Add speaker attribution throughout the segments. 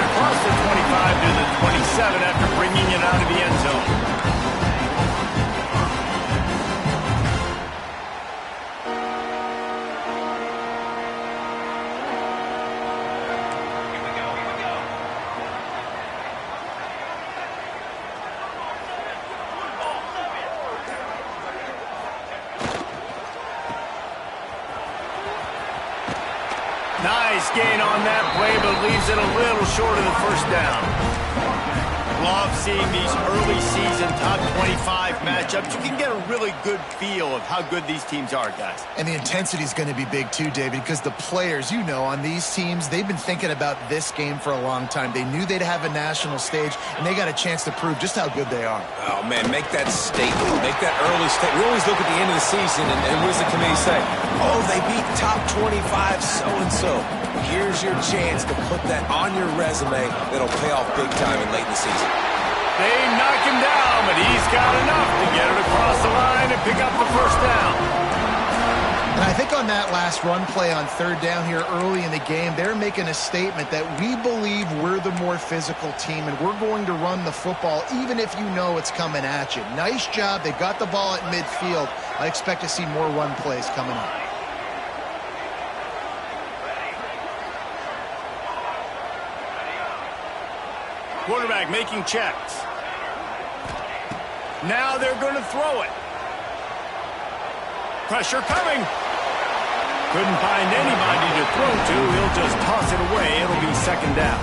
Speaker 1: across the 25 to the 27 after bringing it out of the end zone. Nice gain on that play, but leaves it a little short of the first down. Love seeing these early season top 25 matchups. You can get a really good feel of how good these teams are, guys.
Speaker 2: And the intensity is going to be big too, David, because the players, you know, on these teams, they've been thinking about this game for a long time. They knew they'd have a national stage, and they got a chance to prove just how good they are.
Speaker 3: Oh, man, make that statement. Make that early statement. We always look at the end of the season, and what does the committee say? Oh, they beat top 25 so-and-so. Here's your chance to put that on your resume that'll pay off big time in late in the season.
Speaker 1: They knock him down, but he's got enough to get it across the line and pick up the first down.
Speaker 2: And I think on that last run play on third down here early in the game, they're making a statement that we believe we're the more physical team and we're going to run the football even if you know it's coming at you. Nice job. They got the ball at midfield. I expect to see more run plays coming up.
Speaker 1: Quarterback making checks. Now they're going to throw it. Pressure coming. Couldn't find anybody to throw to. He'll just toss it away. It'll be second down.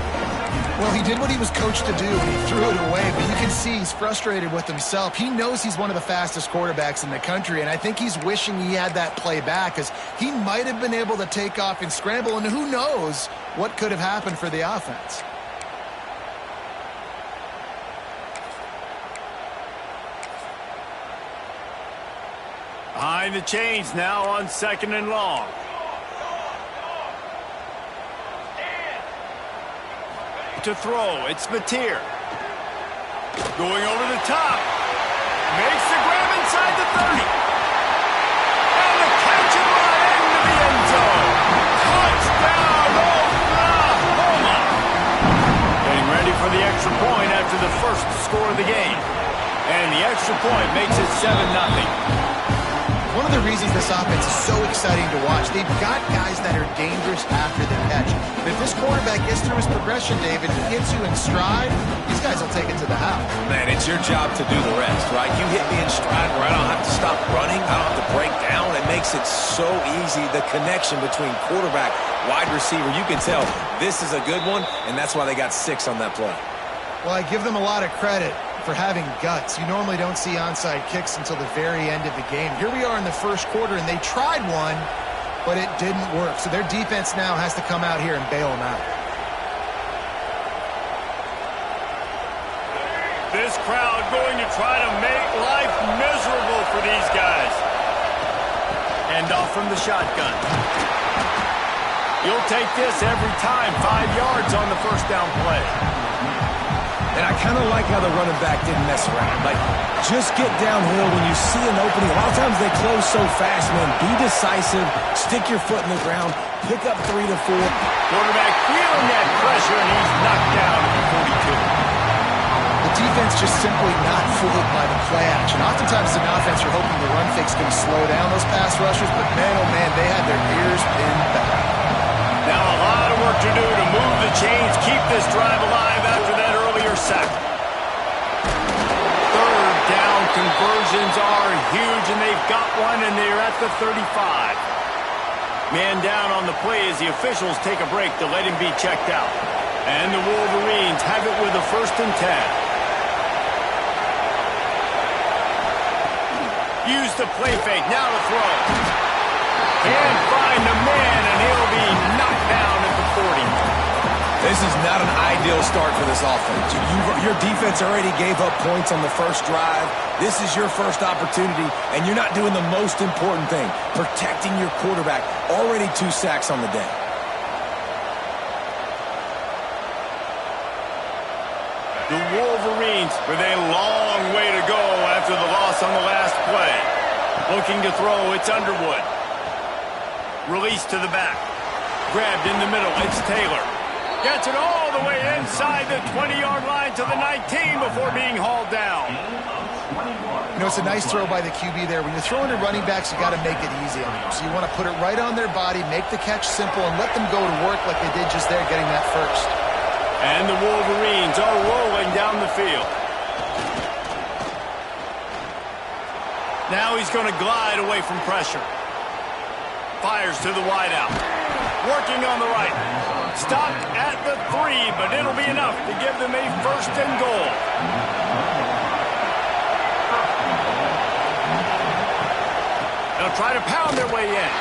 Speaker 2: Well, he did what he was coached to do, and he threw it away, but you can see he's frustrated with himself. He knows he's one of the fastest quarterbacks in the country, and I think he's wishing he had that play back because he might have been able to take off and scramble, and who knows what could have happened for the offense.
Speaker 1: Behind the chains now on second and long. To throw, it's Mateer. Going over the top. Makes the grab inside the 30. And the catch and run into the end zone. Touchdown, Oklahoma. Getting ready for the extra point after the first score of the game. And the extra point makes it 7-0.
Speaker 2: One of the reasons this offense is so exciting to watch, they've got guys that are dangerous after the catch. But if this quarterback gets through his progression, David, he gets you in stride, these guys will take it to the house.
Speaker 3: Man, it's your job to do the rest, right? You hit me in stride where I don't have to stop running, I don't have to break down. It makes it so easy, the connection between quarterback, wide receiver. You can tell this is a good one, and that's why they got 6 on that play.
Speaker 2: Well, I give them a lot of credit for having guts. You normally don't see onside kicks until the very end of the game. Here we are in the first quarter, and they tried one, but it didn't work. So their defense now has to come out here and bail them out.
Speaker 1: This crowd going to try to make life miserable for these guys. End off from the shotgun. You'll take this every time. 5 yards on the first down play.
Speaker 3: And I kind of like how the running back didn't mess around. Like, just get downhill when you see an opening. A lot of times they close so fast, man. Be decisive. Stick your foot in the ground. Pick up 3 to 4.
Speaker 1: Quarterback feeling that pressure, and he's knocked down at the 42.
Speaker 2: The defense just simply not fooled by the play action. Oftentimes, as an offense, you're hoping the run fake's going to slow down those pass rushers, but man, oh man, they had their ears pinned back.
Speaker 1: Now a lot of work to do to move the chains, keep this drive alive after that earlier sack. Third down conversions are huge, and they've got one, and they're at the 35. Man down on the play as the officials take a break to let him be checked out. And the Wolverines have it with a 1st and 10. Use the play fake, now to throw. Can't find the man, and he'll be knocked down at the 40.
Speaker 3: This is not an ideal start for this offense. Your defense already gave up points on the first drive. This is your first opportunity, and you're not doing the most important thing, protecting your quarterback. Already 2 sacks on the day.
Speaker 1: The Wolverines with a long way to go after the loss on the last play. Looking to throw, it's Underwood. Release to the back. Grabbed in the middle, it's Taylor. Gets it all all the way inside the 20-yard line to the 19 before being hauled down.
Speaker 2: You know, it's a nice throw by the QB there. When you're throwing to running backs, you got to make it easy on them. So you want to put it right on their body, make the catch simple, and let them go to work like they did just there, getting that first.
Speaker 1: And the Wolverines are rolling down the field. Now he's going to glide away from pressure. Fires to the wideout. Working on the right. Stopped at the 3, but it'll be enough to give them a first and goal. They'll try to pound their way in.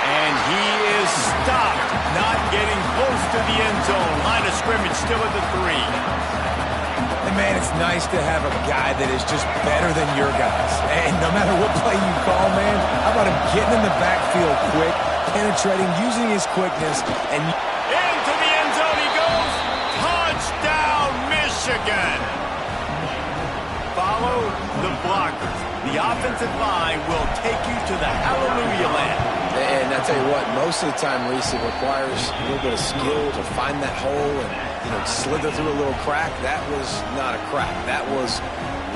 Speaker 1: And he is stopped, not getting close to the end zone. Line of scrimmage still at the 3.
Speaker 3: And, man, it's nice to have a guy that is just better than your guys. And no matter what play you call, man, how about him getting in the backfield quick, penetrating, using his quickness, and
Speaker 1: into the end zone he goes. Touchdown, Michigan. Follow the blockers. The offensive line will take you to the hallelujah land.
Speaker 3: And I tell you what, most of the time, Reese, it requires a little bit of skill to find that hole and, slither through a little crack. That was not a crack. That was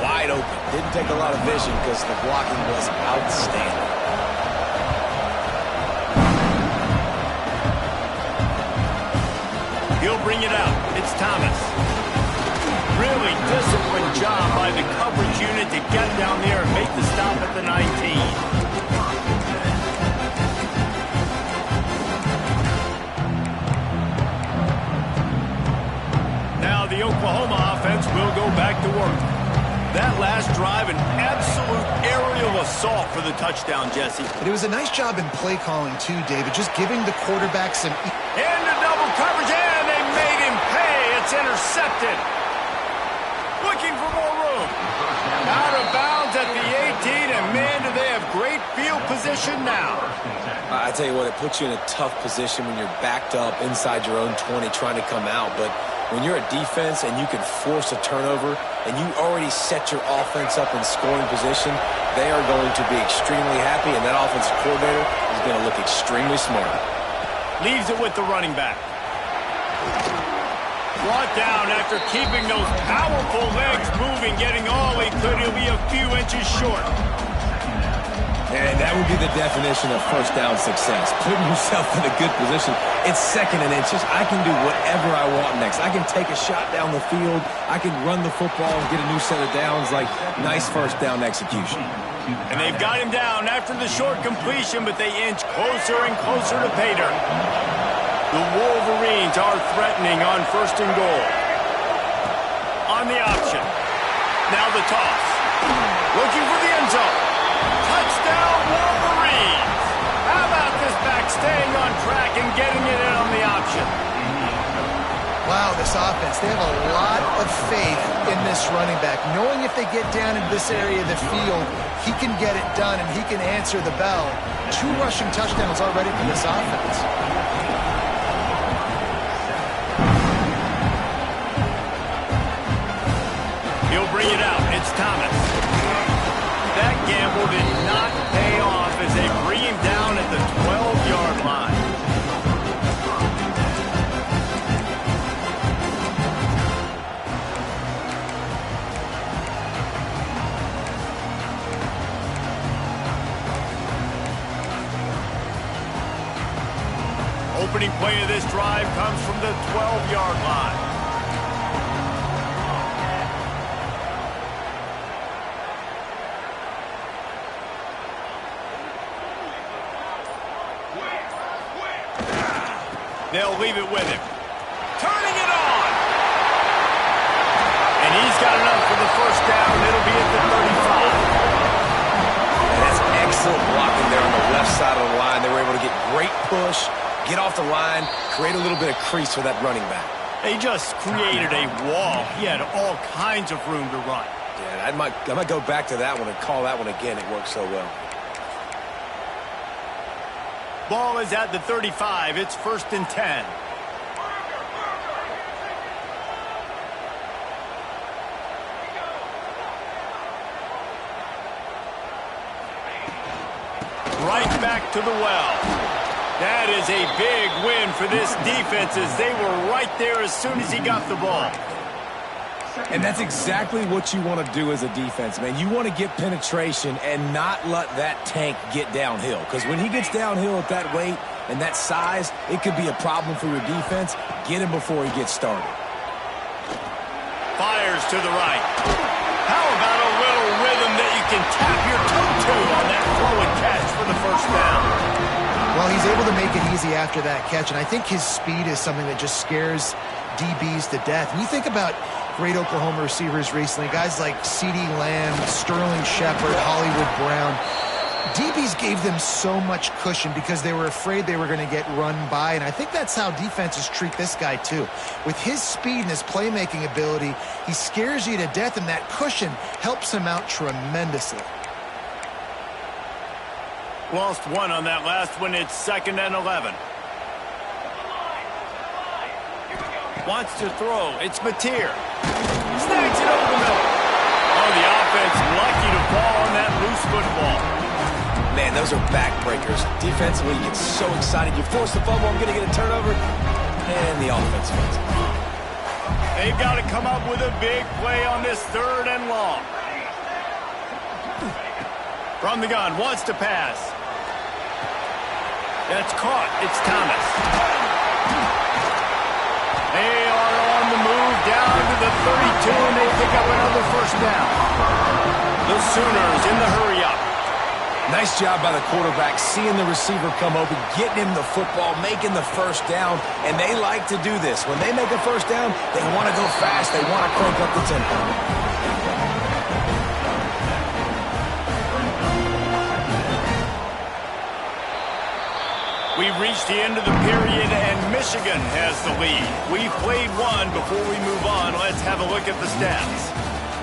Speaker 3: wide open. Didn't take a lot of vision because the blocking was outstanding.
Speaker 1: He'll bring it out. It's Thomas. Really disciplined job by the coverage unit to get down there and make the stop at the 19. Now the Oklahoma offense will go back to work. That last drive, an absolute aerial assault for the touchdown, Jesse.
Speaker 2: But it was a nice job in play calling, too, David, just giving the quarterback some...
Speaker 1: Into double coverage, and they made him pay. It's intercepted. Looking for more room. Out of bounds at the 18, and man, do they have great field position now.
Speaker 3: I tell you what, it puts you in a tough position when you're backed up inside your own 20 trying to come out. But when you're a defense and you can force a turnover and you already set your offense up in scoring position, they are going to be extremely happy, and that offensive coordinator is going to look extremely smart.
Speaker 1: Leaves it with the running back. Brought down after keeping those powerful legs moving, getting all he could. He'll be a few inches short.
Speaker 3: And that would be the definition of first down success. Putting yourself in a good position. It's second and inches. I can do whatever I want next. I can take a shot down the field. I can run the football and get a new set of downs. Like, nice first down execution.
Speaker 1: And they've got him down after the short completion, but they inch closer and closer to pay dirt. The Wolverines are threatening on first and goal. On the option. Now the toss. Looking for the end zone. Touchdown, Wolverines. How about this back staying on track and getting it in on the option?
Speaker 2: Wow, this offense, they have a lot of faith in this running back. Knowing if they get down into this area of the field, he can get it done and he can answer the bell. 2 rushing touchdowns already for this offense.
Speaker 1: He'll bring it out. It's Thomas. That gamble did not pay off as they bring him down at the 12-yard line. Opening play of this drive comes from the 12-yard line. They'll leave it with him. Turning it on! And he's got enough for the first down. It'll be at the 35.
Speaker 3: And that's excellent blocking there on the left side of the line. They were able to get great push, get off the line, create a little bit of crease for that running back.
Speaker 1: They just created a wall. He had all kinds of room to run.
Speaker 3: Yeah, I might go back to that one and call that one again. It worked so well.
Speaker 1: Ball is at the 35. It's first and 10. Right back to the well. That is a big win for this defense as they were right there as soon as he got the ball.
Speaker 3: And that's exactly what you want to do as a defense, man. You want to get penetration and not let that tank get downhill. Because when he gets downhill at that weight and that size, it could be a problem for your defense. Get him before he gets started.
Speaker 1: Fires to the right. How about a little rhythm that you can tap your toe to on that throw and catch for the first down?
Speaker 2: Well, he's able to make it easy after that catch, and I think his speed is something that just scares DBs to death. When you think about great Oklahoma receivers recently, guys like CeeDee Lamb, Sterling Shepard, Hollywood Brown, DBs gave them so much cushion because they were afraid they were going to get run by, and I think that's how defenses treat this guy too. With his speed and his playmaking ability, he scares you to death, and that cushion helps him out tremendously.
Speaker 1: Lost one on that last one. It's 2nd and 11. Wants to throw. It's Mateer. Snags it over the middle. Oh, the offense lucky to fall on that loose football.
Speaker 3: Man, those are backbreakers. Defensively, you get so excited. You force the fumble, I'm going to get a turnover, and the offense wins.
Speaker 1: They've got to come up with a big play on this 3rd and long. From the gun, wants to pass. That's caught. It's Thomas. They are on the move down to the 32, and they pick up another first down. The Sooners in the hurry-up.
Speaker 3: Nice job by the quarterback, seeing the receiver come open, getting him the football, making the first down, and they like to do this. When they make a first down, they want to go fast. They want to crank up the tempo.
Speaker 1: We've reached the end of the period, and Michigan has the lead. We've played one. Before we move on, let's have a look at the stats.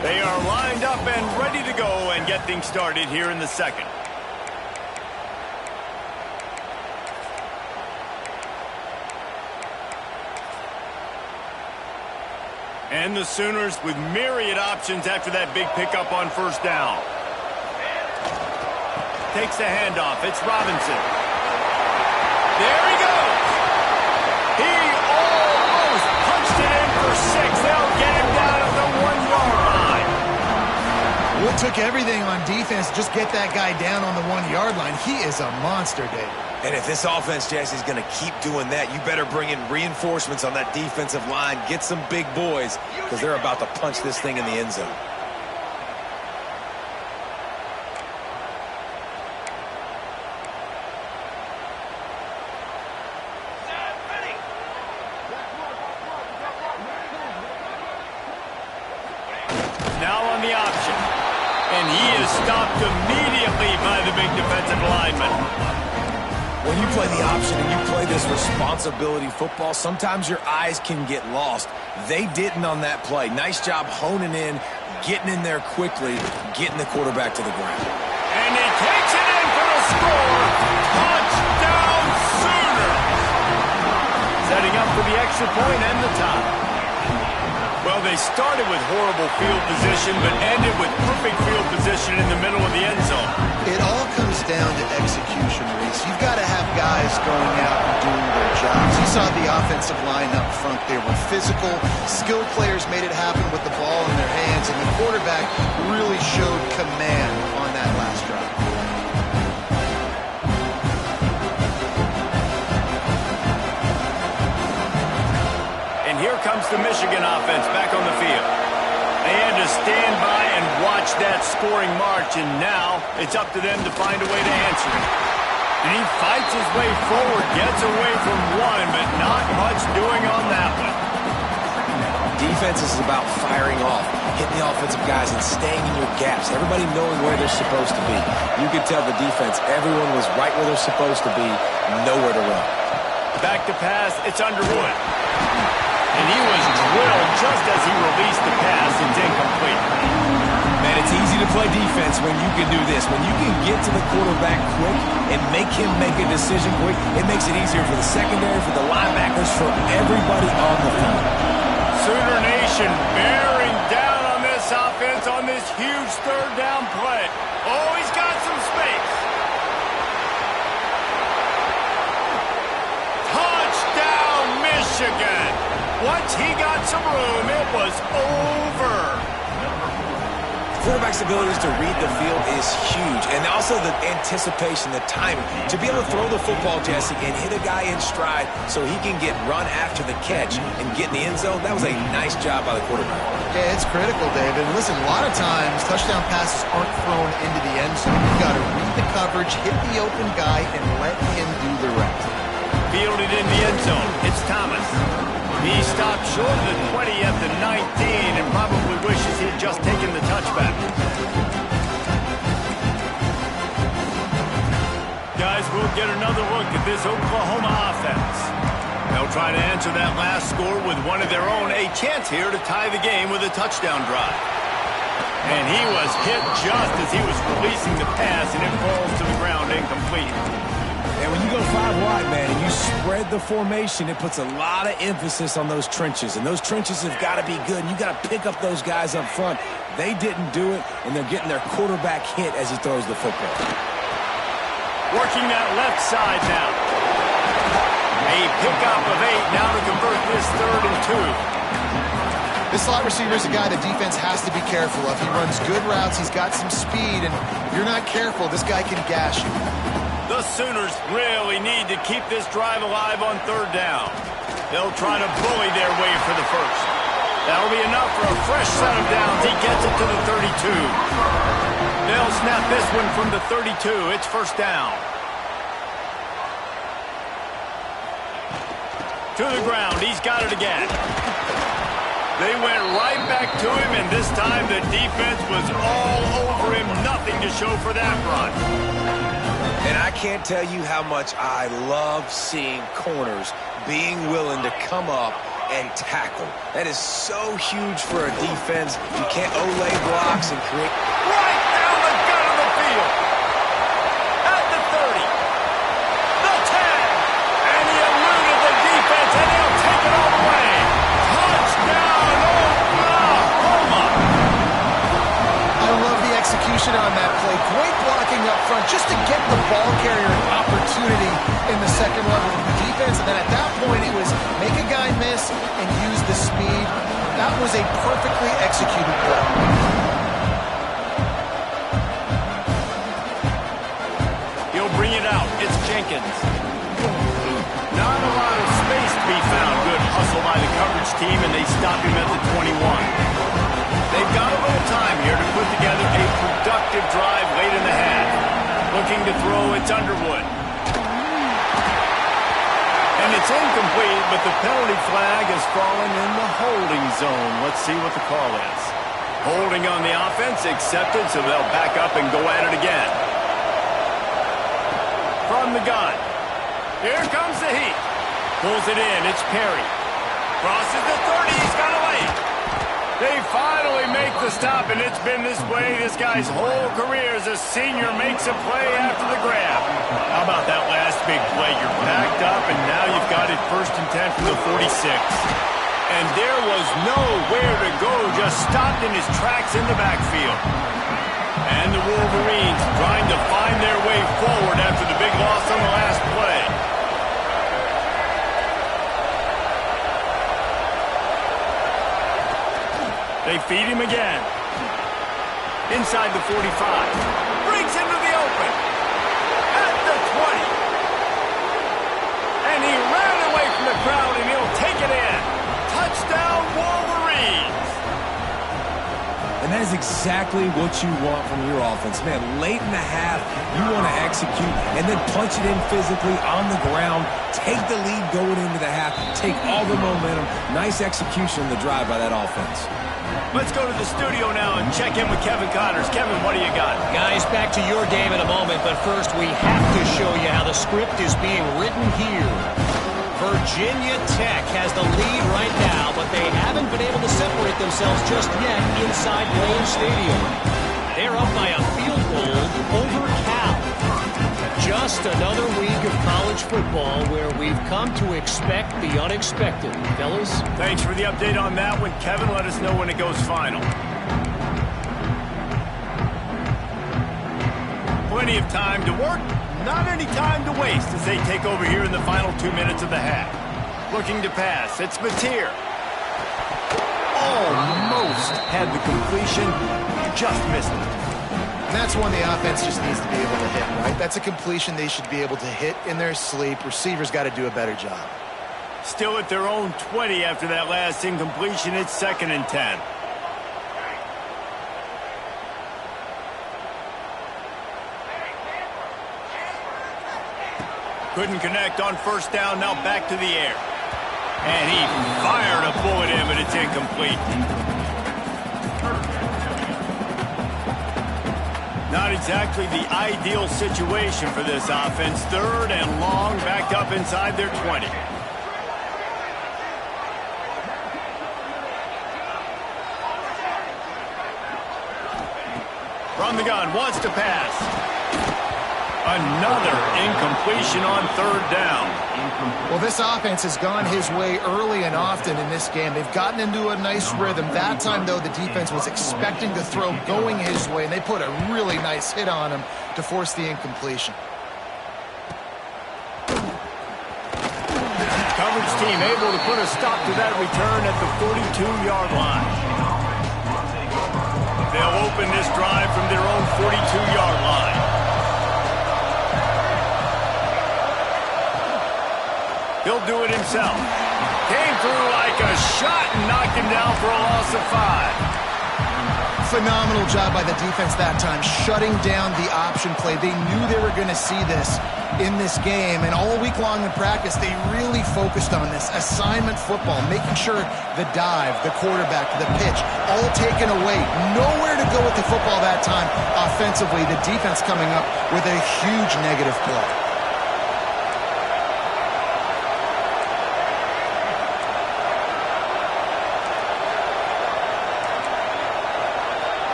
Speaker 1: They are lined up and ready to go and get things started here in the second. And the Sooners with myriad options after that big pickup on first down. Takes the handoff. It's Robinson. There he goes. He almost punched it in for 6. They'll get him down at the 1-yard line.
Speaker 2: Well, it took everything on defense to just get that guy down on the 1-yard line. He is a monster, David.
Speaker 3: And if this offense, Jesse, is going to keep doing that, you better bring in reinforcements on that defensive line. Get some big boys, because they're about to punch this thing in the end zone.
Speaker 1: Now on the option. And he is stopped immediately by the big defensive lineman.
Speaker 3: When you play the option and you play this responsibility football, sometimes your eyes can get lost. They didn't on that play. Nice job honing in, getting in there quickly, getting the quarterback to the ground.
Speaker 1: And he takes it in for the score. Touchdown Sooners. Setting up for the extra point and the tie. Well, they started with horrible field position, but ended with perfect field position in the middle of the end zone.
Speaker 2: It all comes down to execution, Reese. You've got to have guys going out and doing their jobs. You saw the offensive line up front. They were physical. Skilled players made it happen with the ball in their hands, and the quarterback really showed command on that last drive.
Speaker 1: Here comes the Michigan offense back on the field. They had to stand by and watch that scoring march, and now it's up to them to find a way to answer it. And he fights his way forward, gets away from one, but not much doing on that one.
Speaker 3: Defense is about firing off, hitting the offensive guys and staying in your gaps, everybody knowing where they're supposed to be. You could tell the defense, everyone was right where they're supposed to be, nowhere to run.
Speaker 1: Back to pass, it's Underwood. And he was drilled just as he released the pass. It's incomplete.
Speaker 3: Man, it's easy to play defense when you can do this. When you can get to the quarterback quick and make him make a decision quick, it makes it easier for the secondary, for the linebackers, for everybody on the field.
Speaker 1: Sooner Nation bearing down on this offense on this huge third down play. Oh, he's got some space. Michigan. Once he got some room, it was over.
Speaker 3: Quarterback's abilities to read the field is huge, and also the anticipation, the timing. To be able to throw the football, Jesse, and hit a guy in stride so he can get run after the catch and get in the end zone, that was a nice job by the quarterback.
Speaker 2: Yeah, it's critical, David. Listen, a lot of times touchdown passes aren't thrown into the end zone. You've got to read the coverage, hit the open guy, and let him do the rest.
Speaker 1: Fielded in the end zone. It's Thomas. He stopped short of the 20 at the 19 and probably wishes he had just taken the touchback. Guys, we'll get another look at this Oklahoma offense. They'll try to answer that last score with one of their own. A chance here to tie the game with a touchdown drive. And he was hit just as he was releasing the pass, and it falls to the ground incomplete.
Speaker 3: And when you go 5 wide, man, and you spread the formation, it puts a lot of emphasis on those trenches. And those trenches have got to be good. And you got to pick up those guys up front. They didn't do it, and they're getting their quarterback hit as he throws the football.
Speaker 1: Working that left side now. A pickup of 8 now to convert this 3rd and 2.
Speaker 2: This slot receiver is a guy the defense has to be careful of. He runs good routes. He's got some speed, and if you're not careful, this guy can gash you.
Speaker 1: The Sooners really need to keep this drive alive on 3rd down. They'll try to bully their way for the first. That'll be enough for a fresh set of downs. He gets it to the 32. They'll snap this one from the 32. It's 1st down. To the ground. He's got it again. They went right back to him, and this time the defense was all over him. Nothing to show for that run.
Speaker 3: And I can't tell you how much I love seeing corners being willing to come up and tackle. That is so huge for a defense. You can't Olay blocks and create.
Speaker 1: Right down the gut of the field. At the 30. The 10. And he eluded the defense, and he'll take it all the way. Touchdown, Oklahoma.
Speaker 2: I love the execution on that play. Great blocking up front just to get the ball carrier an opportunity in the second level of the defense. And then at that point, it was make a guy miss and use the speed. That was a perfectly executed play.
Speaker 1: He'll bring it out. It's Jenkins. Not a lot of space to be found. Good hustle by the coverage team, and they stop him at the 21. They've got a little time here to put together a productive drive late in the half. Looking to throw, it's Underwood. And it's incomplete, but the penalty flag has fallen in the holding zone. Let's see what the call is. Holding on the offense, accepted, so they'll back up and go at it again. From the gun. Here comes the heat. Pulls it in, it's Perry. Crosses the 30, he's got a lane. They finally make the stop, and it's been this way this guy's whole career as a senior makes a play after the grab. How about that last big play? You're backed up, and now you've got it 1st and 10 from the 46. And there was nowhere to go, just stopped in his tracks in the backfield. And the Wolverines trying to find their way forward after the big loss on the last play. They feed him again. Inside the 45. Breaks into the open. At the 20. And he ran away from the crowd, and he'll take it in. Touchdown, Wolverines.
Speaker 3: And that is exactly what you want from your offense. Man, late in the half, you want to execute and then punch it in physically on the ground. Take the lead going into the half. Take all the momentum. Nice execution on the drive by that offense.
Speaker 1: Let's go to the studio now and check in with Kevin Connors. Kevin, what do you got?
Speaker 4: Guys, back to your game in a moment, but first we have to show you how the script is being written here. Virginia Tech has the lead right now, but they haven't been able to separate themselves just yet inside Wayne Stadium. They're up by a field goal over Cal. Just another week of college football where we've come to expect the unexpected. Fellas?
Speaker 1: Thanks for the update on that one, Kevin. Let us know when it goes final. Plenty of time to work, not any time to waste as they take over here in the final 2 minutes of the half. Looking to pass. It's Mateer. Almost had the completion. Just missed it.
Speaker 2: And that's one the offense just needs to be able to hit, right? That's a completion they should be able to hit in their sleep. Receivers got to do a better job.
Speaker 1: Still at their own 20 after that last incompletion. It's 2nd and 10. Couldn't connect on 1st down. Now back to the air. And he fired a bullet in, but it's incomplete. Not exactly the ideal situation for this offense. 3rd and long, backed up inside their 20. From the gun, wants to pass. Another incompletion on 3rd down.
Speaker 2: Well, this offense has gone his way early and often in this game. They've gotten into a nice rhythm. That time, though, the defense was expecting the throw going his way, and they put a really nice hit on him to force the incompletion.
Speaker 1: Coverage team able to put a stop to that return at the 42-yard line. They'll open this drive from their own 42-yard line. He'll do it himself. Came through like a shot and knocked him down for a loss of 5.
Speaker 2: Phenomenal job by the defense that time, shutting down the option play. They knew they were going to see this in this game, and all week long in practice, they really focused on this. Assignment football, making sure the dive, the quarterback, the pitch, all taken away. Nowhere to go with the football that time offensively. The defense coming up with a huge negative play.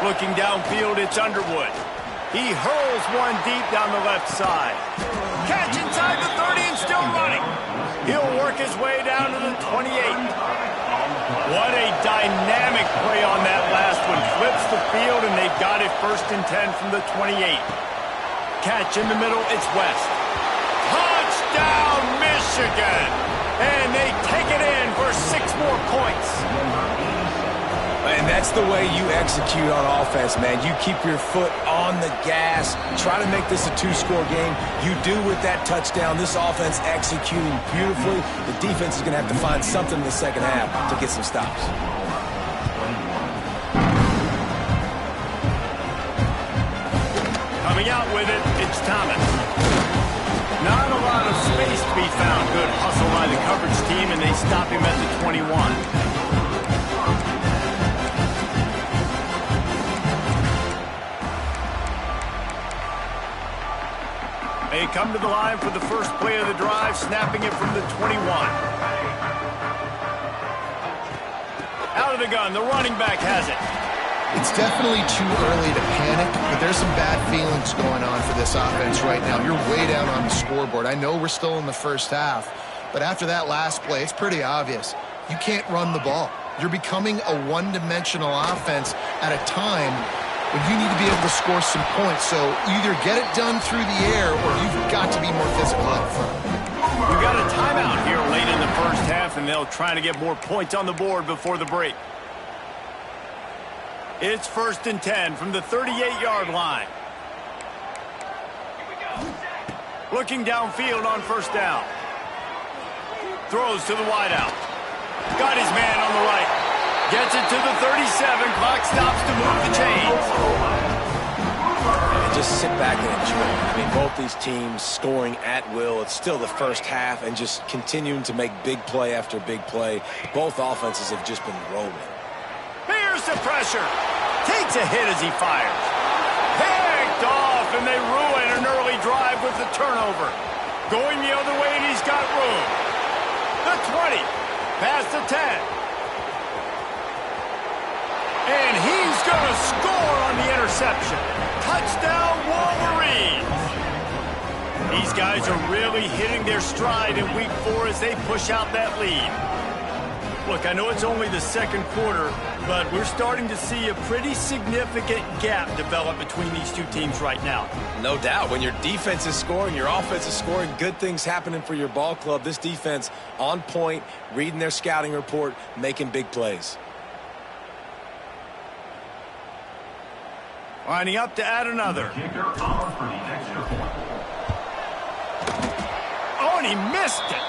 Speaker 1: Looking downfield, it's Underwood. He hurls one deep down the left side. Catch inside the 30 and still running. He'll work his way down to the 28. What a dynamic play on that last one. Flips the field, and they've got it 1st and 10 from the 28. Catch in the middle, it's West. Touchdown, Michigan! And they take it in for 6 more points.
Speaker 3: And that's the way you execute on offense, man. You keep your foot on the gas. Try to make this a 2-score game. You do with that touchdown. This offense executing beautifully. The defense is going to have to find something in the second half to get some stops.
Speaker 1: Coming out with it, it's Thomas. Not a lot of space to be found. Good hustle by the coverage team, and they stop him at the 21. They come to the line for the first play of the drive, snapping it from the 21. Out of the gun, the running back has it.
Speaker 2: It's definitely too early to panic, but there's some bad feelings going on for this offense right now. You're way down on the scoreboard. I know we're still in the first half, but after that last play, it's pretty obvious. You can't run the ball. You're becoming a one-dimensional offense at a time when you need to be able to score some points. So either get it done through the air or you've got to be more physical up front.
Speaker 1: We've got a timeout here late in the first half, and they'll try to get more points on the board before the break. It's 1st and 10 from the 38-yard line. Looking downfield on 1st down. Throws to the wideout. Got his man on the right. Gets it to the 37. Clock stops to move the chains.
Speaker 3: And just sit back and enjoy it. I mean, both these teams scoring at will. It's still the first half and just continuing to make big play after big play. Both offenses have just been rolling.
Speaker 1: Here's the pressure. Takes a hit as he fires. Picked off, and they ruin an early drive with the turnover. Going the other way, and he's got room. The 20. Past the 10. And he's going to score on the interception. Touchdown, Wolverines. These guys are really hitting their stride in week 4 as they push out that lead. Look, I know it's only the second quarter, but we're starting to see a pretty significant gap develop between these two teams right now.
Speaker 3: No doubt. When your defense is scoring, your offense is scoring, good things happening for your ball club. This defense on point, reading their scouting report, making big plays.
Speaker 1: Lining up to add another. Oh, and he missed it.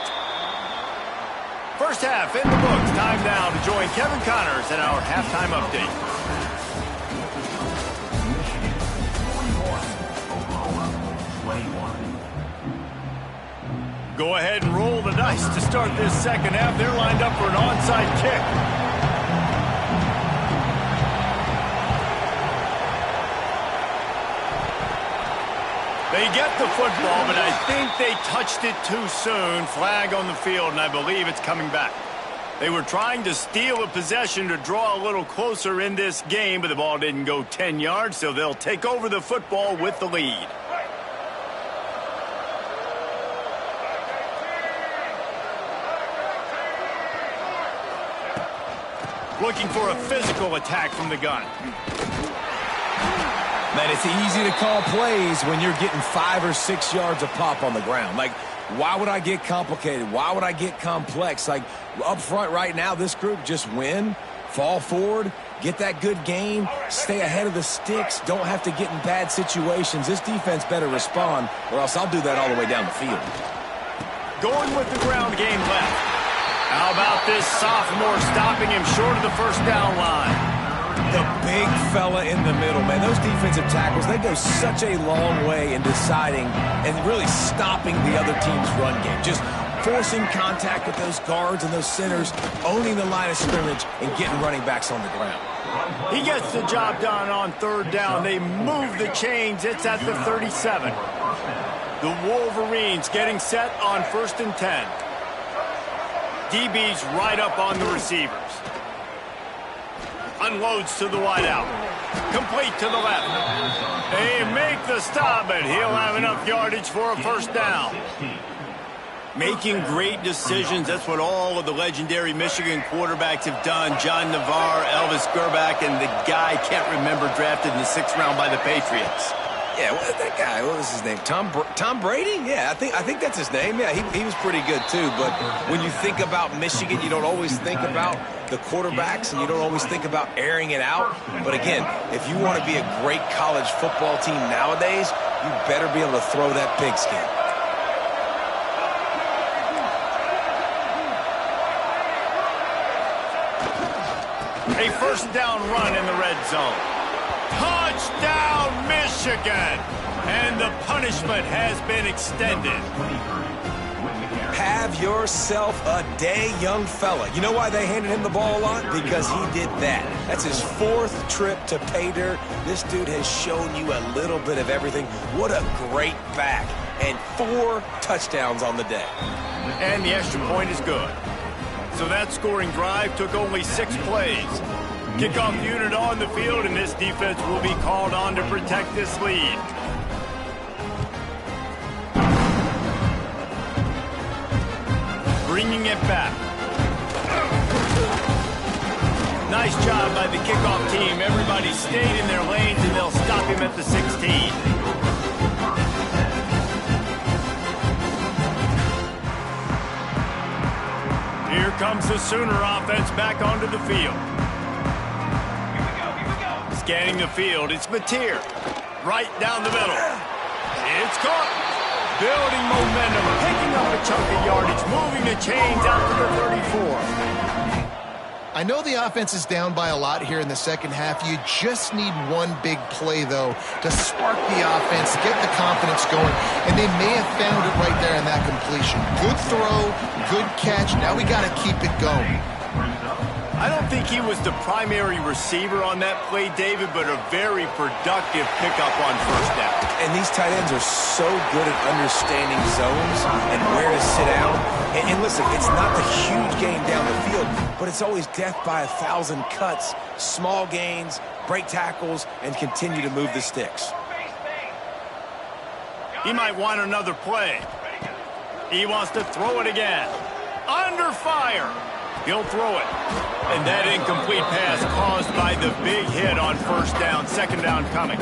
Speaker 1: First half in the books. Time now to join Kevin Connors in our halftime update. Go ahead and roll the dice to start this second half. They're lined up for an onside kick. They get the football, but I think they touched it too soon. Flag on the field, and I believe it's coming back. They were trying to steal a possession to draw a little closer in this game, but the ball didn't go 10 yards, so they'll take over the football with the lead. Looking for a physical attack from the gun.
Speaker 3: Man, it's easy to call plays when you're getting 5 or 6 yards of pop on the ground. Like, why would I get complicated? Why would I get complex? Like, up front right now, this group just win, fall forward, get that good gain, stay ahead of the sticks, don't have to get in bad situations. This defense better respond, or else I'll do that all the way down the field.
Speaker 1: Going with the ground game left. How about this sophomore stopping him short of the first down line?
Speaker 3: The big fella in the middle, man. Those defensive tackles, they go such a long way in deciding and really stopping the other team's run game. Just forcing contact with those guards and those centers, owning the line of scrimmage, and getting running backs on the ground.
Speaker 1: He gets the job done on third down. They move the chains. It's at the 37. The Wolverines getting set on 1st and 10. DB's right up on the receivers. Unloads to the wideout. Complete to the left. They make the stop, but he'll have enough yardage for a first down. Making great decisions. That's what all of the legendary Michigan quarterbacks have done. John Navarre, Elvis Grbac, and the guy I can't remember drafted in the 6th round by the Patriots.
Speaker 3: Yeah, that guy, what was his name? Tom Brady? Yeah, I think that's his name. Yeah, he was pretty good too. But when you think about Michigan, you don't always think about the quarterbacks, and you don't always think about airing it out. But again, if you want to be a great college football team nowadays, you better be able to throw that pigskin.
Speaker 1: A first down run in the red zone. Touchdown, Michigan! And the punishment has been extended.
Speaker 3: Have yourself a day, young fella. You know why they handed him the ball a lot? Because he did that. That's his 4th trip to pay dirt. This dude has shown you a little bit of everything. What a great back. And 4 touchdowns on the day.
Speaker 1: And the extra point is good. So that scoring drive took only 6 plays. Kickoff unit on the field, and this defense will be called on to protect this lead. Bringing it back. Nice job by the kickoff team. Everybody stayed in their lanes, and they'll stop him at the 16. Here comes the Sooner offense back onto the field. Scanning the field, it's Mateer. Right down the middle. It's caught. Building momentum, picking up a chunk of yardage, moving the chains out to the 34.
Speaker 2: I know the offense is down by a lot here in the second half. You just need one big play, though, to spark the offense, get the confidence going, and they may have found it right there in that completion. Good throw, good catch. Now we got to keep it going.
Speaker 1: I don't think he was the primary receiver on that play, David, but a very productive pickup on first down.
Speaker 3: And these tight ends are so good at understanding zones and where to sit down. And listen, it's not the huge gain down the field, but it's always death by 1,000 cuts, small gains, break tackles, and continue to move the sticks.
Speaker 1: He might want another play. He wants to throw it again. Under fire. He'll throw it. And that incomplete pass caused by the big hit on first down. Second down coming.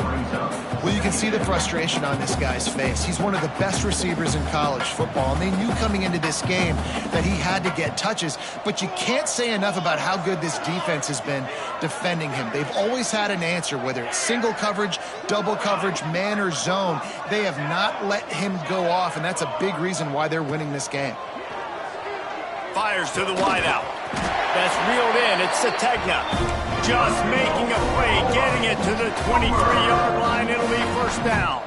Speaker 2: Well, you can see the frustration on this guy's face. He's one of the best receivers in college football, and they knew coming into this game that he had to get touches, but you can't say enough about how good this defense has been defending him. They've always had an answer, whether it's single coverage, double coverage, man or zone. They have not let him go off, and that's a big reason why they're winning this game.
Speaker 1: Fires to the wideout. That's reeled in. It's Sategna. Just making a play, getting it to the 23-yard line. It'll be first down.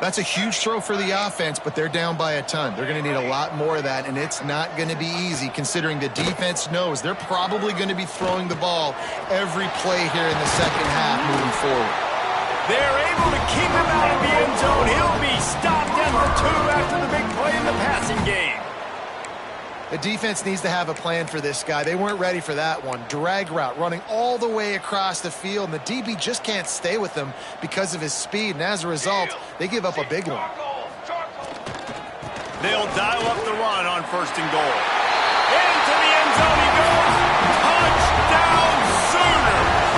Speaker 2: That's a huge throw for the offense, but they're down by a ton. They're going to need a lot more of that, and it's not going to be easy considering the defense knows they're probably going to be throwing the ball every play here in the second half moving forward.
Speaker 1: They're able to keep him out of the end zone. He'll be stopped at the 2 after the big play in the passing game.
Speaker 2: The defense needs to have a plan for this guy. They weren't ready for that one. Drag route running all the way across the field, and the DB just can't stay with him because of his speed, and as a result, they give up a big one.
Speaker 1: They'll dial up the run on first and goal. Into the end zone he goes. Touchdown, Sooners!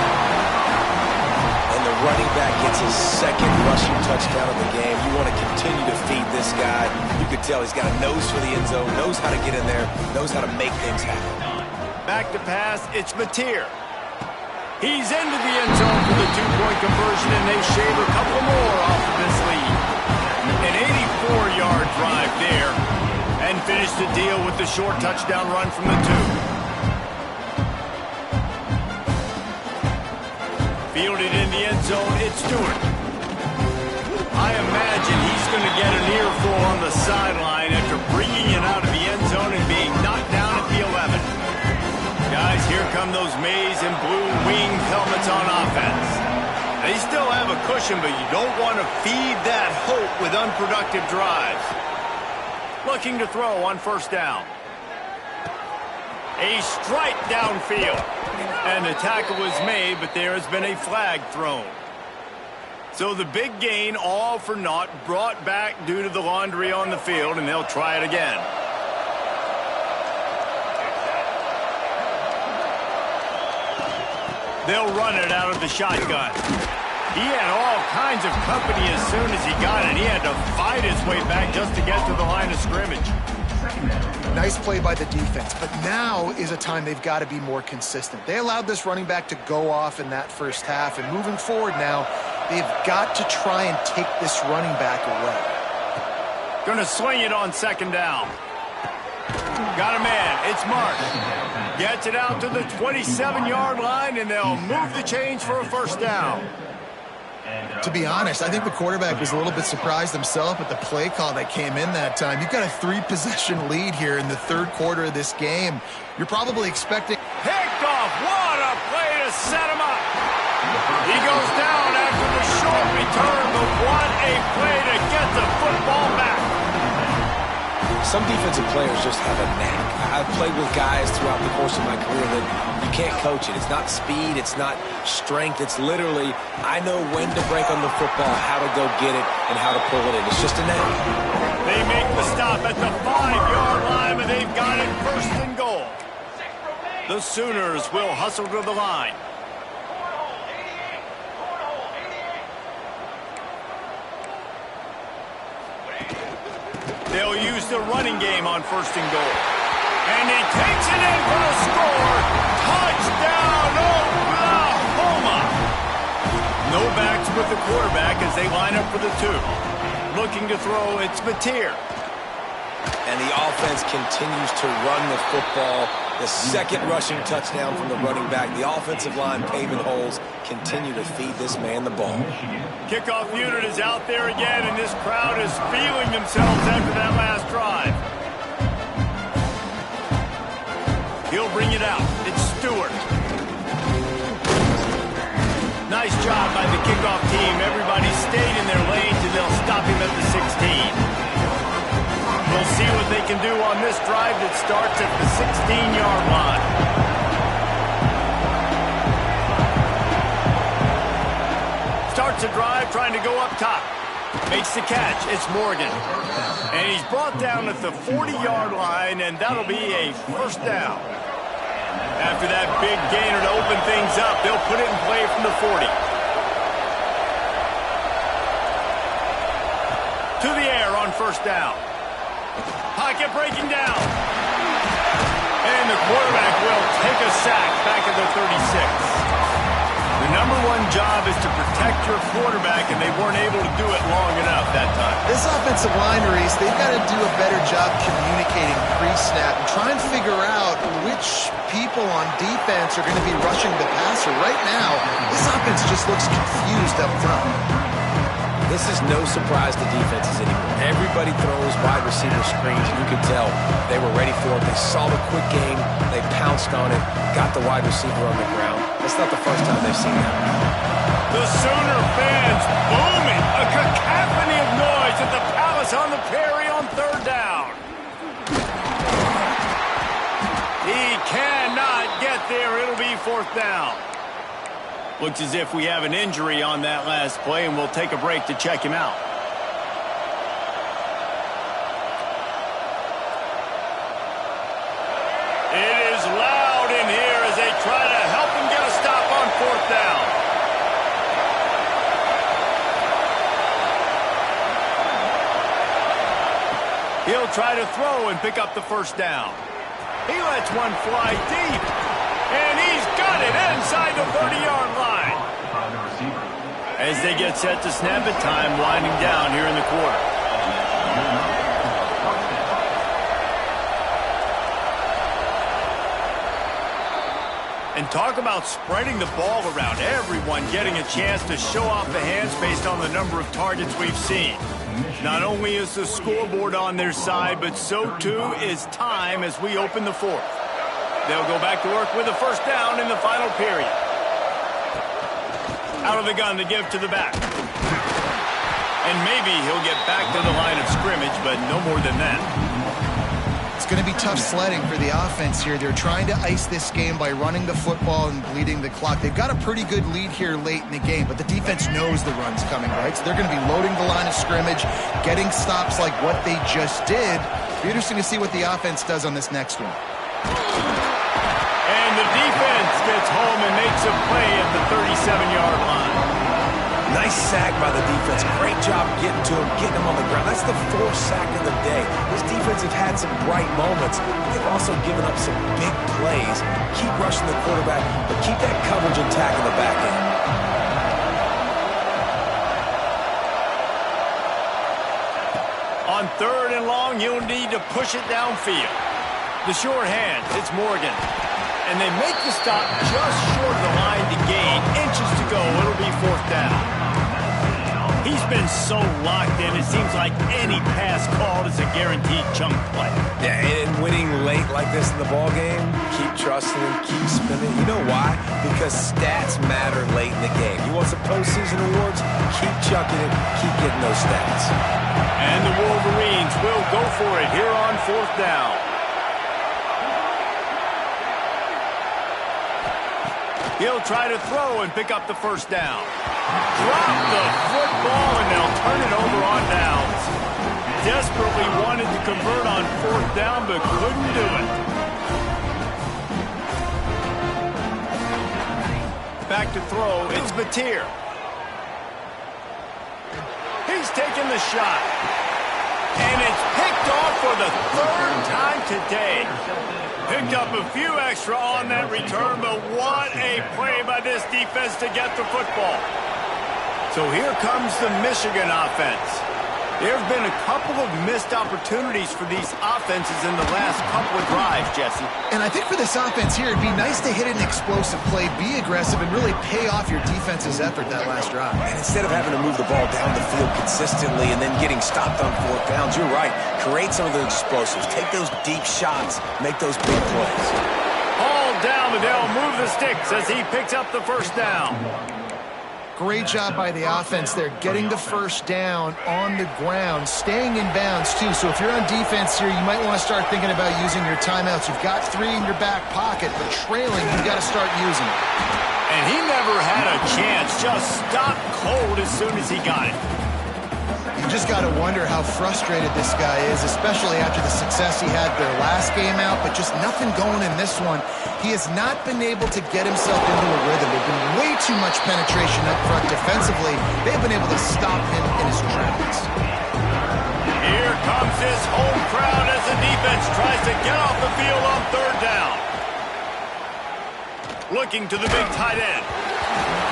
Speaker 3: And the running back gets his second rushing touchdown of the game. You want to continue to feed this guy. You can tell he's got a nose for the end zone, knows how to get in there, knows how to make things happen.
Speaker 1: Back to pass, it's Mateer. He's into the end zone for the 2-point conversion, and they shave a couple more off of this lead. An 84-yard drive there, and finish the deal with the short touchdown run from the 2. Fielded in the end zone, it's Stewart. I imagine he's going to get an earful on the sideline after bringing it out of the end zone and being knocked down at the 11. Guys, here come those maize and blue winged helmets on offense. They still have a cushion, but you don't want to feed that hope with unproductive drives. Looking to throw on first down. A strike downfield. And the tackle was made, but there has been a flag thrown. So the big gain, all for naught, brought back due to the laundry on the field, and they'll try it again. They'll run it out of the shotgun. He had all kinds of company as soon as he got it. He had to fight his way back just to get to the line of scrimmage.
Speaker 2: Nice play by the defense, but now is a time they've got to be more consistent. They allowed this running back to go off in that first half, and moving forward now, they've got to try and take this running back away.
Speaker 1: Going to swing it on second down. Got a man. It's Mark. Gets it out to the 27-yard line, and they'll move the chains for a first down.
Speaker 2: To be honest, I think the quarterback was a little bit surprised himself at the play call that came in that time. You've got a 3-possession lead here in the third quarter of this game. You're probably expecting...
Speaker 1: Picked off. What a play to set him up. He goes down after the short return, but what a play to get the football back.
Speaker 3: Some defensive players just have a knack. I've played with guys throughout the course of my career that you can't coach it. It's not speed, it's not strength. It's literally, I know when to break on the football, how to go get it, and how to pull it in. It's just a knack.
Speaker 1: They make the stop at the 5-yard line, and they've got it first and goal. The Sooners will hustle to the line. They'll use the running game on first and goal. And he takes it in for the score. Touchdown, Oklahoma! No backs with the quarterback as they line up for the 2. Looking to throw, it's Mateer.
Speaker 3: And the offense continues to run the football. The second rushing touchdown from the running back. The offensive line paving holes. Continue to feed this man the ball.
Speaker 1: Kickoff unit is out there again, and this crowd is feeling themselves after that last drive. He'll bring it out. It's Stewart. Nice job by the kickoff team. Everybody stayed in their lanes, and they'll stop him at the 16. We'll see what they can do on this drive that starts at the 16-yard line. Starts a drive trying to go up top. Makes the catch. It's Morgan. And he's brought down at the 40-yard line, and that'll be a first down. After that big gainer to open things up, they'll put it in play from the 40. To the air on first down. Pocket breaking down. And the quarterback will take a sack back at the 36. The number one job is to protect your quarterback, and they weren't able to do it long enough that time.
Speaker 2: This offensive line, Reese, they've got to do a better job communicating pre-snap and try and figure out which people on defense are going to be rushing the passer. Right now, this offense just looks confused up front.
Speaker 3: This is no surprise to defenses anymore. Everybody throws wide receiver screens, and you can tell they were ready for it. They saw the quick game. They pounced on it, got the wide receiver on the ground. That's not the first time they've seen that.
Speaker 1: The Sooner fans booming. A cacophony of noise at the Palace on the Prairie on third down. He cannot get there. It'll be fourth down. Looks as if we have an injury on that last play, and we'll take a break to check him out. It is loud in here as they try to help him get a stop on fourth down. He'll try to throw and pick up the first down. He lets one fly deep. And he's got it inside the 30-yard line. As they get set to snap it, time winding down here in the quarter. And talk about spreading the ball around. Everyone getting a chance to show off the hands based on the number of targets we've seen. Not only is the scoreboard on their side, but so too is time as we open the fourth. They'll go back to work with a first down in the final period. Out of the gun to give to the back. And maybe he'll get back to the line of scrimmage, but no more than that.
Speaker 2: It's going to be tough sledding for the offense here. They're trying to ice this game by running the football and bleeding the clock. They've got a pretty good lead here late in the game, but the defense knows the run's coming, right? So they're going to be loading the line of scrimmage, getting stops like what they just did. It'll be interesting to see what the offense does on this next one.
Speaker 1: And the defense gets home and makes a play at the 37-yard line.
Speaker 3: Nice sack by the defense. Great job getting to him, getting him on the ground. That's the fourth sack of the day. This defense have had some bright moments, but they've also given up some big plays. Keep rushing the quarterback, but keep that coverage intact in the back end.
Speaker 1: On third and long, you'll need to push it downfield. The short hand, it's Morgan. And they make the stop just short of the line to gain. Inches to go, it'll be fourth down. He's been so locked in, it seems like any pass called is a guaranteed chunk play.
Speaker 3: Yeah, and winning late like this in the ballgame, keep trusting him, keep spinning. You know why? Because stats matter late in the game. You want some postseason awards? Keep chucking it, keep getting those stats.
Speaker 1: And the Wolverines will go for it here on fourth down. He'll try to throw and pick up the first down. Drop the football, and they'll turn it over on downs. Desperately wanted to convert on fourth down, but couldn't do it. Back to throw, it's Mateer. He's taking the shot. And it's picked off for the third time today. Picked up a few extra on that return, but what a play by this defense to get the football. So here comes the Michigan offense. There have been a couple of missed opportunities for these offenses in the last couple of drives, Jesse.
Speaker 2: And I think for this offense here, it'd be nice to hit an explosive play, be aggressive, and really pay off your defense's effort that last drive.
Speaker 3: And instead of having to move the ball down the field consistently and then getting stopped on fourth downs, you're right. Create some of those explosives. Take those deep shots. Make those big plays.
Speaker 1: Hauled down, but they'll move the sticks as he picks up the first down.
Speaker 2: Great job by the offense there, getting the first down on the ground, staying in bounds too. So if you're on defense here, you might want to start thinking about using your timeouts. You've got 3 in your back pocket, but trailing, you've got to start using it.
Speaker 1: And he never had a chance, just stopped cold as soon as he got it.
Speaker 2: You just got to wonder how frustrated this guy is, especially after the success he had their last game out, but just nothing going in this one. He has not been able to get himself into a rhythm. There's been way too much penetration up front defensively. They've been able to stop him in his tracks.
Speaker 1: Here comes his home crowd as the defense tries to get off the field on third down. Looking to the big tight end.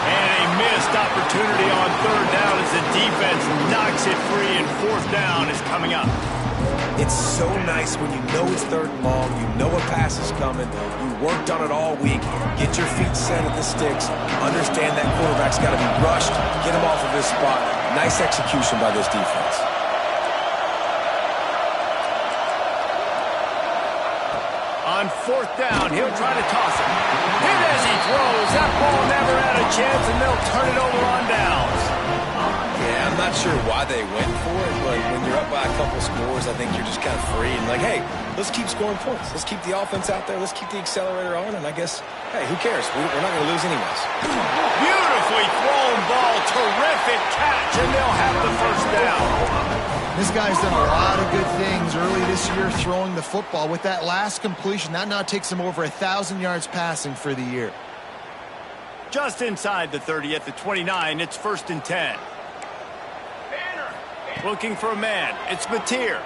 Speaker 1: And a missed opportunity on third down as the defense knocks it free, and fourth down is coming up.
Speaker 3: It's so nice when you know it's third and long, you know a pass is coming, you worked on it all week, get your feet set at the sticks, understand that quarterback's got to be rushed, get him off of his spot. Nice execution by this defense.
Speaker 1: On fourth down, he'll try to toss it. Hit as he throws. That ball never had a chance, and they'll turn it over on downs.
Speaker 3: Yeah, I'm not sure why they went for it, but when you're up by a couple scores, I think you're just kind of free and like, hey, let's keep scoring points. Let's keep the offense out there. Let's keep the accelerator on, and I guess, hey, who cares? We're not going to lose anyways.
Speaker 1: Beautifully thrown ball. Terrific catch, and they'll have the first down.
Speaker 2: This guy's done a lot of good things early this year throwing the football. With that last completion, that now takes him over 1,000 yards passing for the year.
Speaker 1: Just inside the 30 at the 29, it's 1st and 10. Looking for a man. It's Mateer.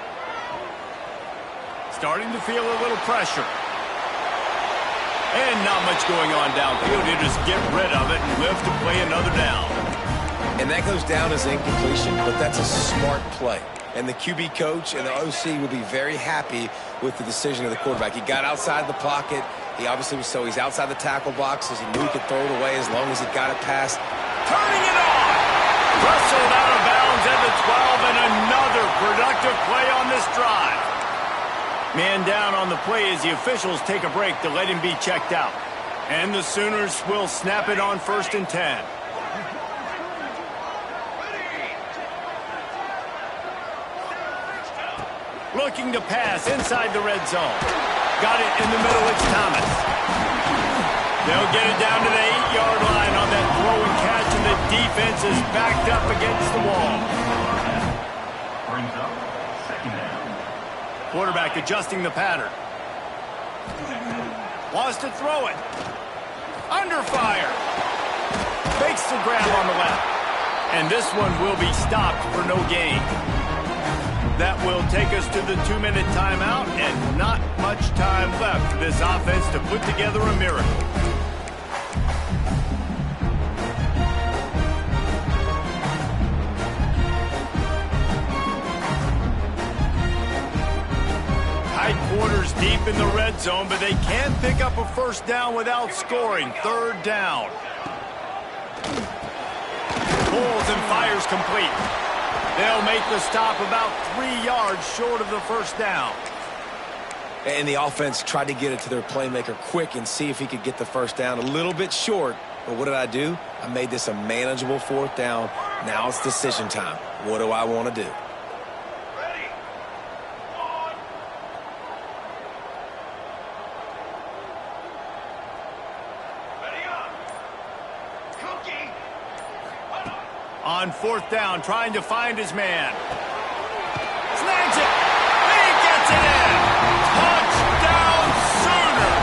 Speaker 1: Starting to feel a little pressure. And not much going on downfield. You just get rid of it and live to play another down.
Speaker 3: And that goes down as incompletion, but that's a smart play. And the QB coach and the OC will be very happy with the decision of the quarterback. He got outside the pocket. He obviously was he's outside the tackle boxes. He knew he could throw it away as long as he got it past.
Speaker 1: Turning it on! Wrestled out of bounds at the 12, and another productive play on this drive. Man down on the play as the officials take a break to let him be checked out. And the Sooners will snap it on 1st and 10. Looking to pass inside the red zone. Got it in the middle. It's Thomas. They'll get it down to the 8-yard line on that throw and catch, and the defense is backed up against the wall.
Speaker 5: Brings up 2nd down.
Speaker 1: Quarterback adjusting the pattern. Wants to throw it. Under fire. Fakes the grab on the left. And this one will be stopped for no gain. That will take us to the 2-minute timeout, and not much time left for this offense to put together a miracle. Tight quarters deep in the red zone, but they can't pick up a first down without scoring. 3rd down. Pulls and fires complete. They'll make the stop about 3 yards short of the first down.
Speaker 3: And the offense tried to get it to their playmaker quick and see if he could get the first down. A little bit short, but what did I do? I made this a manageable 4th down. Now it's decision time. What do I want to do?
Speaker 1: On 4th down, trying to find his man. Snags it. He gets it in. Touchdown, Sooner.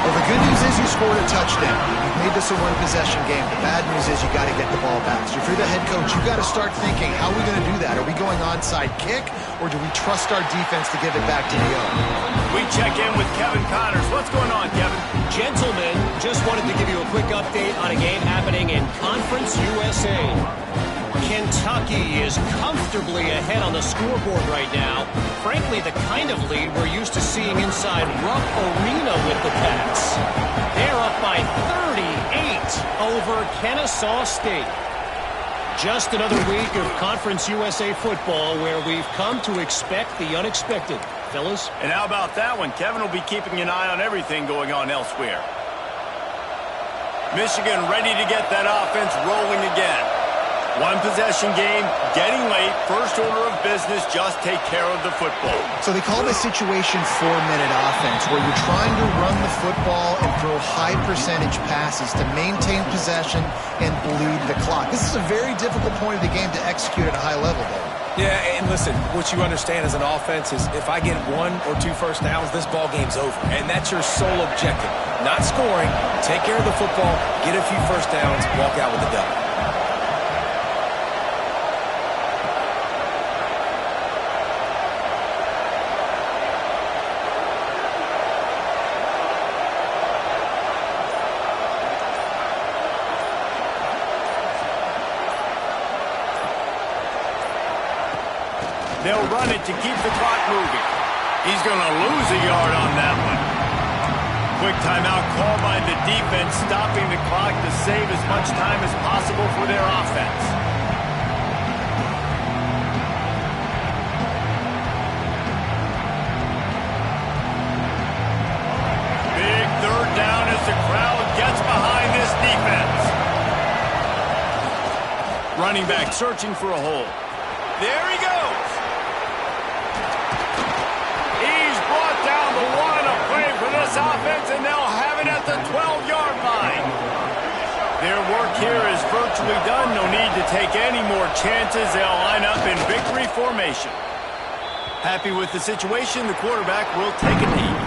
Speaker 2: Well, the good news is you scored a touchdown. You've made this a one-possession game. The bad news is you got to get the ball back. So if you're the head coach, you got to start thinking, how are we going to do that? Are we going onside kick, or do we trust our defense to give it back to the O?
Speaker 1: We check in with Kevin Connors. What's going on, Kevin?
Speaker 4: Gentlemen, just wanted to give you a quick update on a game happening in Conference USA. Kentucky is comfortably ahead on the scoreboard right now. Frankly, the kind of lead we're used to seeing inside Rupp Arena with the Pats. They're up by 38 over Kennesaw State. Just another week of Conference USA football where we've come to expect the unexpected. Fellas?
Speaker 1: And how about that one? Kevin will be keeping an eye on everything going on elsewhere. Michigan ready to get that offense rolling again. One possession game, getting late, first order of business, just take care of the football.
Speaker 2: So they call this situation 4-minute offense, where you're trying to run the football and throw high percentage passes to maintain possession and bleed the clock. This is a very difficult point of the game to execute at a high level, though.
Speaker 3: Yeah, and listen, what you understand as an offense is if I get 1 or 2 first downs, this ball game's over. And that's your sole objective. Not scoring, take care of the football, get a few first downs, walk out with the dub.
Speaker 1: They'll run it to keep the clock moving. He's going to lose a yard on that one. Quick timeout call by the defense, stopping the clock to save as much time as possible for their offense. Big third down as the crowd gets behind this defense. Running back searching for a hole. There he goes. He's brought down the one, a play for this offense, and they'll have it at the 12-yard line. Their work here is virtually done. No need to take any more chances. They'll line up in victory formation. Happy with the situation, the quarterback will take a knee.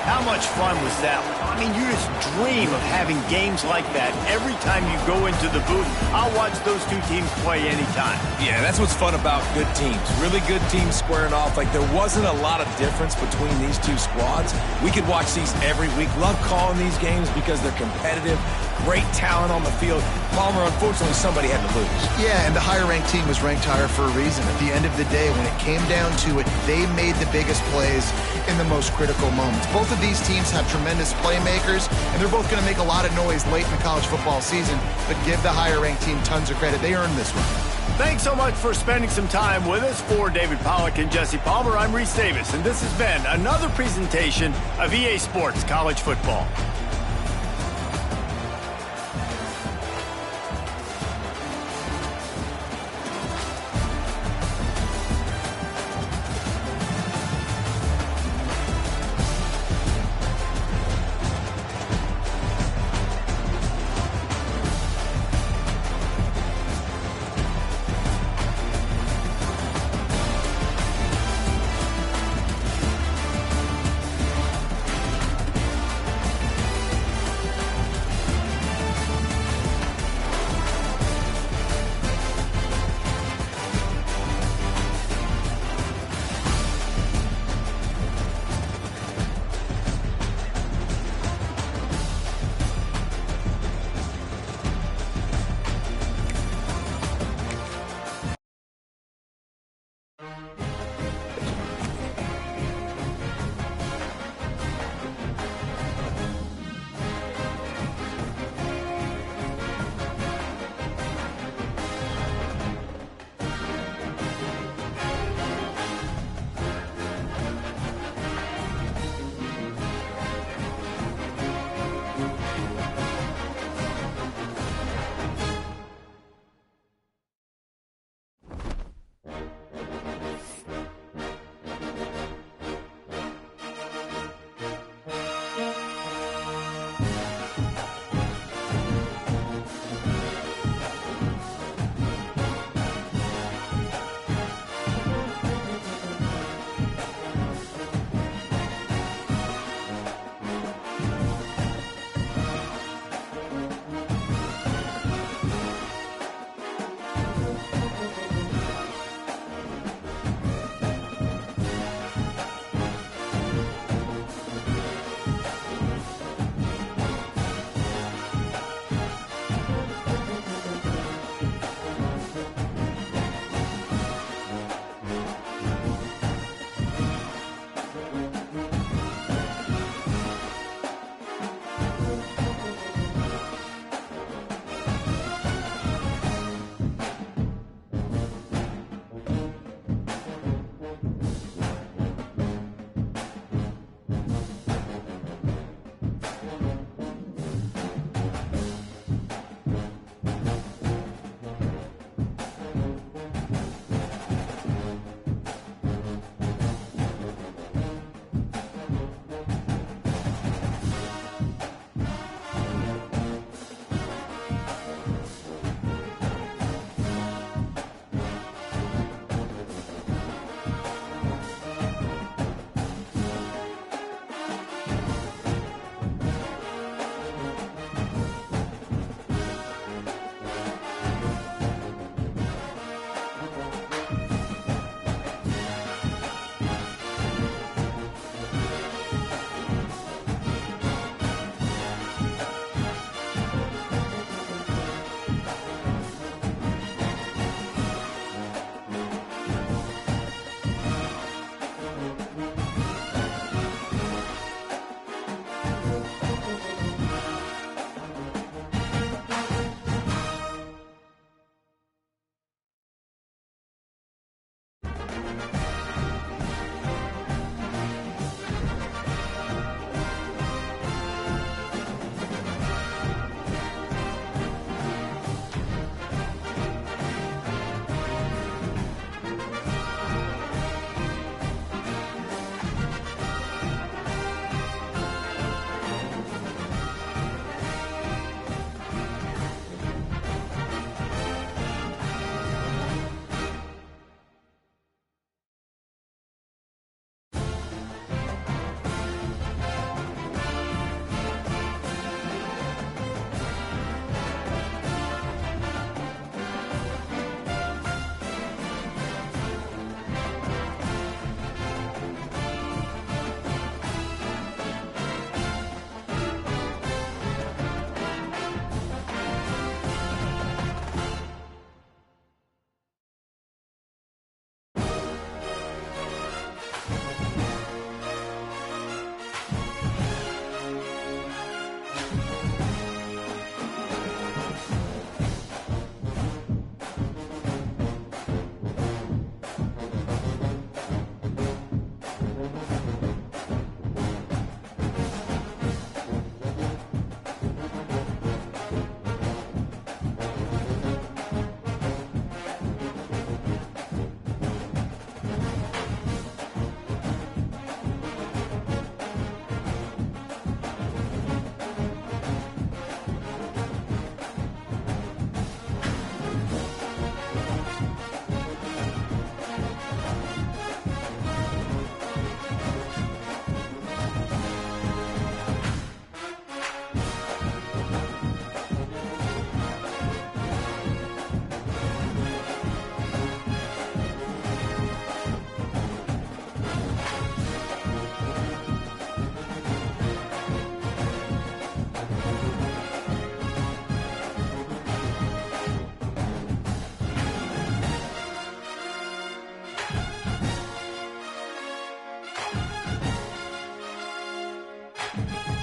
Speaker 1: How much fun was that? I mean, you just dream of having games like that every time you go into the booth. I'll watch those two teams play anytime.
Speaker 3: Yeah, that's what's fun about good teams. Really good teams squaring off. Like, there wasn't a lot of difference between these two squads. We could watch these every week. Love calling these games because they're competitive. Great talent on the field. Palmer, unfortunately, somebody had to lose.
Speaker 2: Yeah, and the higher-ranked team was ranked higher for a reason. At the end of the day, when it came down to it, they made the biggest plays in the most critical moments. Both of these teams have tremendous playmakers, and they're both going to make a lot of noise late in the college football season, but give the higher-ranked team tons of credit. They earned this one.
Speaker 1: Thanks so much for spending some time with us. For David Pollack and Jesse Palmer, I'm Reese Davis, and this has been another presentation of EA Sports College Football.
Speaker 5: down.